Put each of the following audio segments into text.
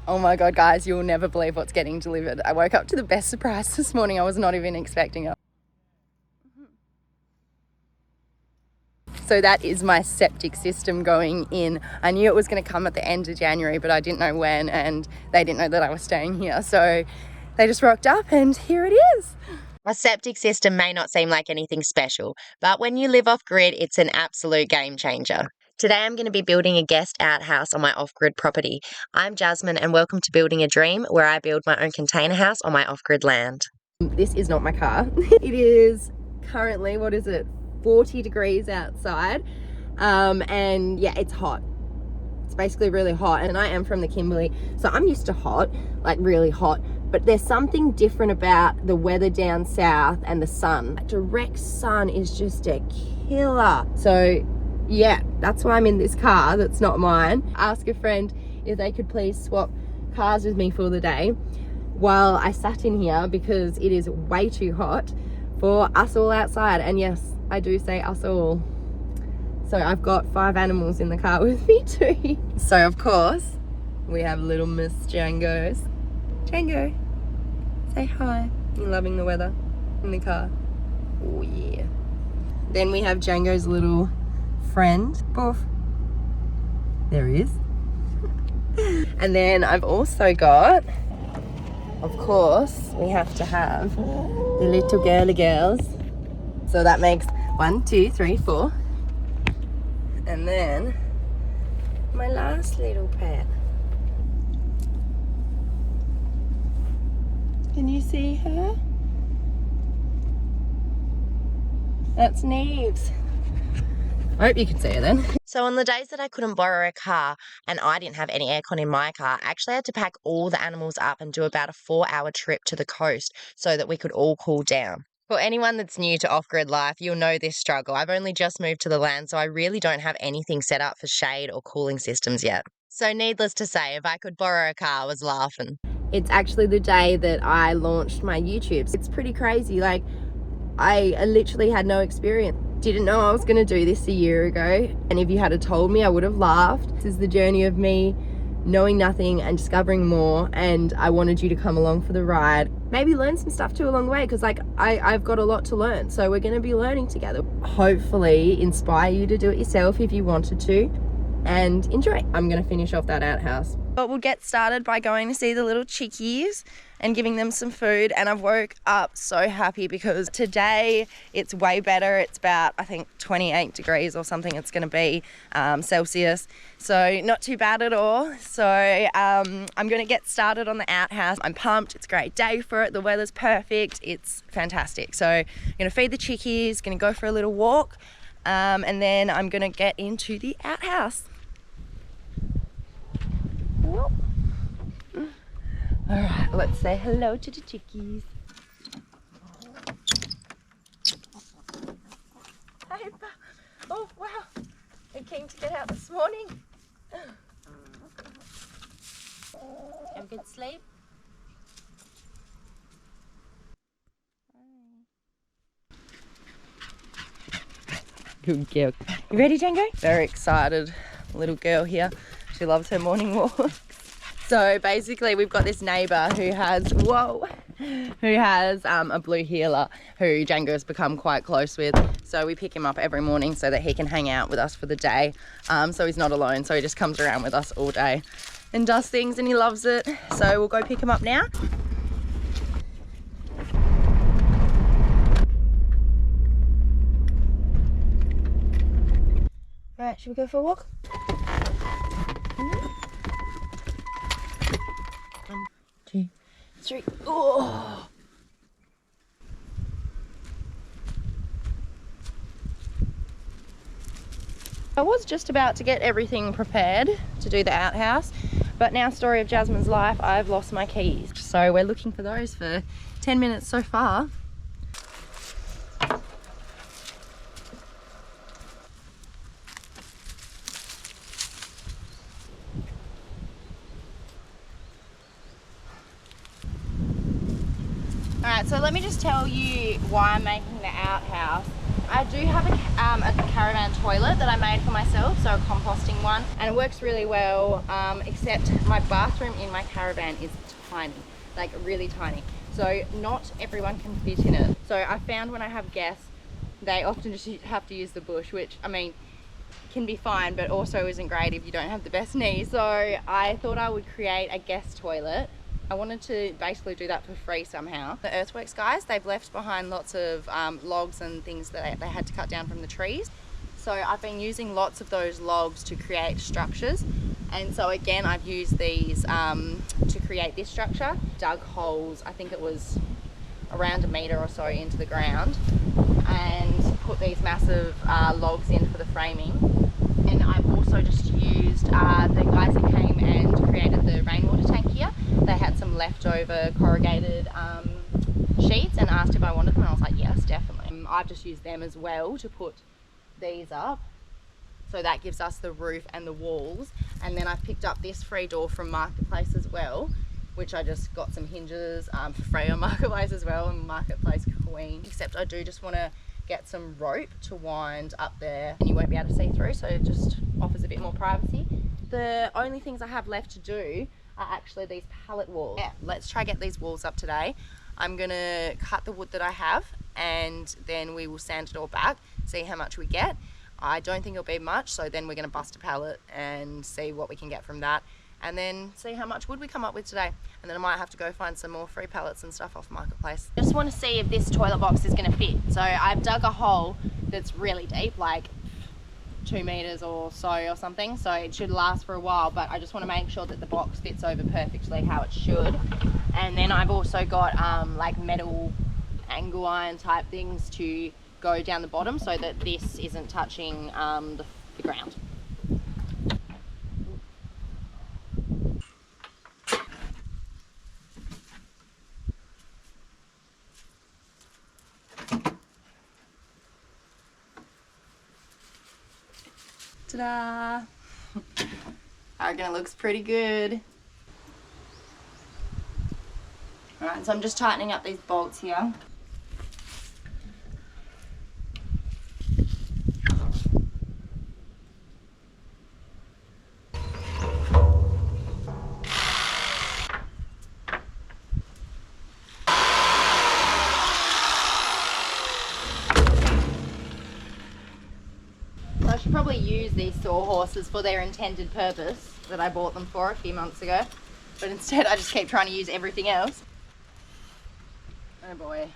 Oh my God, guys, you'll never believe what's getting delivered. I woke up to the best surprise this morning. I was not even expecting it. So that is my septic system going in. I knew it was going to come at the end of January, but I didn't know when, and they didn't know that I was staying here. So they just rocked up and here it is. A septic system may not seem like anything special, but when you live off-grid, it's an absolute game changer. Today I'm going to be building a guest outhouse on my off-grid property. I'm Jasmine and welcome to Building a Dream, where I build my own container house on my off-grid land. This is not my car. It is currently, 40 degrees outside, and yeah, it's hot. It's basically really hot, and I am from the Kimberley, so I'm used to hot, like really hot, but there's something different about the weather down south and the sun. Direct sun is just a killer. So yeah, that's why I'm in this car that's not mine. Ask a friend if they could please swap cars with me for the day while I sat in here, because it is way too hot for us all outside. And yes, I do say us all. So I've got 5 animals in the car with me too. So of course, we have little Miss Django's. Django, say hi. You loving the weather in the car? Oh yeah. Then we have Django's little friend, Boof. There he is. And then I've also got, of course, we have to have the little girls. So that makes 1, 2, 3, 4. And then my last little pet. Can you see her? That's Neves. I hope you can see her then. So on the days that I couldn't borrow a car and I didn't have any aircon in my car, I actually had to pack all the animals up and do about a 4-hour trip to the coast so that we could all cool down. For anyone that's new to off-grid life, you'll know this struggle. I've only just moved to the land, so I really don't have anything set up for shade or cooling systems yet. So needless to say, if I could borrow a car, I was laughing. It's actually the day that I launched my YouTube. It's pretty crazy. Like, I literally had no experience. Didn't know I was going to do this a year ago. And if you had told me, I would have laughed. This is the journey of me knowing nothing and discovering more. And I wanted you to come along for the ride. Maybe learn some stuff too along the way, because like I've got a lot to learn. So we're going to be learning together. Hopefully inspire you to do it yourself if you wanted to. And enjoy. I'm going to finish off that outhouse. But we'll get started by going to see the little chickies and giving them some food. And I've woke up so happy because today it's way better. It's about, I think, 28 degrees or something it's going to be Celsius. So not too bad at all. So I'm going to get started on the outhouse. I'm pumped. It's a great day for it. The weather's perfect. It's fantastic. So I'm going to feed the chickies, going to go for a little walk, and then I'm going to get into the outhouse. All right, let's say hello to the chickies. Hey, oh wow, they came to get out this morning. Have a good sleep. Good girl. You ready, Django? Very excited little girl here. She loves her morning walks. So basically we've got this neighbour who has, a blue heeler who Django's become quite close with. So we pick him up every morning so that he can hang out with us for the day. So he's not alone. So he just comes around with us all day and does things, and he loves it. So we'll go pick him up now. Right, should we go for a walk? 1, 2, 3. Oh! I was just about to get everything prepared to do the outhouse, but now, story of Jasmine's life, I've lost my keys. So we're looking for those for 10 minutes so far. Alright, so let me just tell you why I'm making the outhouse. I do have a caravan toilet that I made for myself, so a composting one, and it works really well, except my bathroom in my caravan is tiny, like really tiny. So not everyone can fit in it. So I found when I have guests, they often just have to use the bush, which, I mean, can be fine, but also isn't great if you don't have the best knees. So I thought I would create a guest toilet. I wanted to basically do that for free somehow. The earthworks guys, they've left behind lots of logs and things that they had to cut down from the trees. So I've been using lots of those logs to create structures. And so again, I've used these to create this structure. Dug holes, I think it was around 1 metre or so into the ground, and put these massive logs in for the framing. And I've also just used the guys that came and created the rainwater tank here. They had some leftover corrugated sheets and asked if I wanted them, and I was like, yes, definitely. I've just used them as well to put these up. So that gives us the roof and the walls. And then I've picked up this free door from Marketplace as well, which I just got some hinges for free on Marketplace as well, and Marketplace queen. Except I do just want to get some rope to wind up there, and you won't be able to see through, so it just offers a bit more privacy. The only things I have left to do are actually these pallet walls. Yeah, let's try get these walls up today. I'm gonna cut the wood that I have, and then we will sand it all back, see how much we get. I don't think it'll be much, so then we're gonna bust a pallet and see what we can get from that, and then see how much wood we come up with today. And then I might have to go find some more free pallets and stuff off Marketplace. Just want to see if this toilet box is going to fit. So I've dug a hole that's really deep, like 2 meters or so or something, so it should last for a while, but I just want to make sure that the box fits over perfectly how it should. And then I've also got like metal angle iron type things to go down the bottom so that this isn't touching the ground. Ta-da! I reckon it looks pretty good. Alright, so I'm just tightening up these bolts here. I should probably use these sawhorses for their intended purpose that I bought them for a few months ago, but instead I just keep trying to use everything else. Oh boy.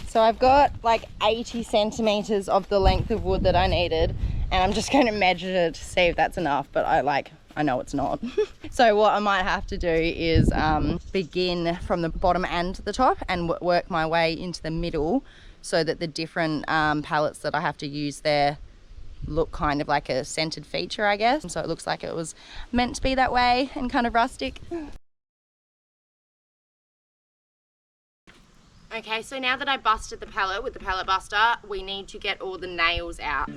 So I've got like 80 centimeters of the length of wood that I needed, and I'm just going to measure to see if that's enough, but I know it's not. So what I might have to do is begin from the bottom and the top and work my way into the middle so that the different pallets that I have to use there look kind of like a centered feature, I guess. So it looks like it was meant to be that way and kind of rustic. Okay, so now that I busted the pallet with the pallet buster, we need to get all the nails out.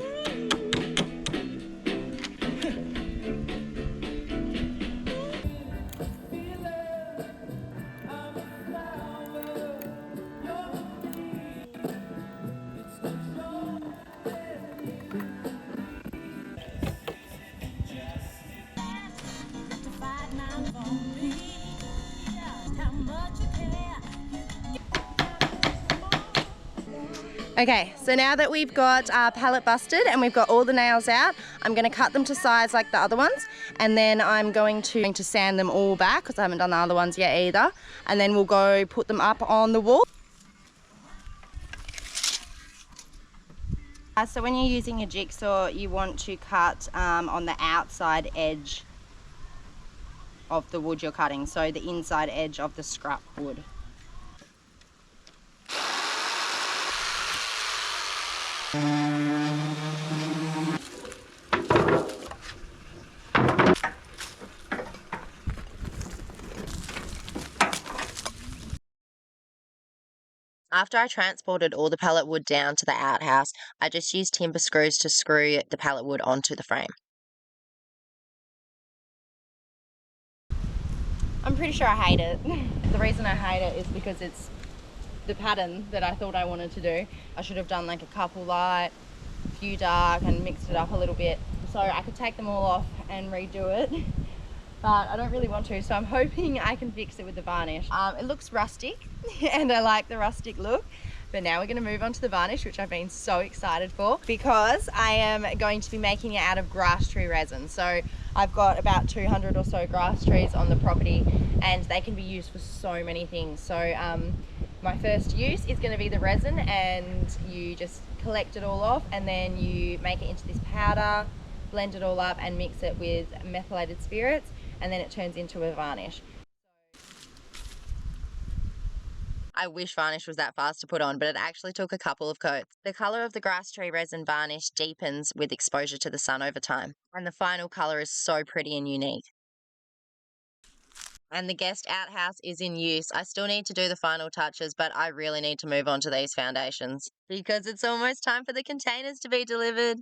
Okay, so now that we've got our pallet busted and we've got all the nails out, I'm going to cut them to size like the other ones, and then I'm going to sand them all back because I haven't done the other ones yet either, and then we'll go put them up on the wall. So when you're using a jigsaw, you want to cut on the outside edge of the wood you're cutting, so the inside edge of the scrap wood. After I transported all the pallet wood down to the outhouse, I just used timber screws to screw the pallet wood onto the frame. I'm pretty sure I hate it. The reason I hate it is because it's the pattern that I thought I wanted to do. I should have done like a couple light, a few dark, and mixed it up a little bit so I could take them all off and redo it. But I don't really want to, so I'm hoping I can fix it with the varnish. It looks rustic and I like the rustic look. But now we're going to move on to the varnish, which I've been so excited for, because I am going to be making it out of grass tree resin. So I've got about 200 or so grass trees on the property, and they can be used for so many things. So my first use is going to be the resin, and you just collect it all off and then you make it into this powder, blend it all up and mix it with methylated spirits, and then it turns into a varnish. I wish varnish was that fast to put on, but it actually took a couple of coats. The colour of the grass tree resin varnish deepens with exposure to the sun over time, and the final colour is so pretty and unique. And the guest outhouse is in use. I still need to do the final touches, but I really need to move on to these foundations because it's almost time for the containers to be delivered.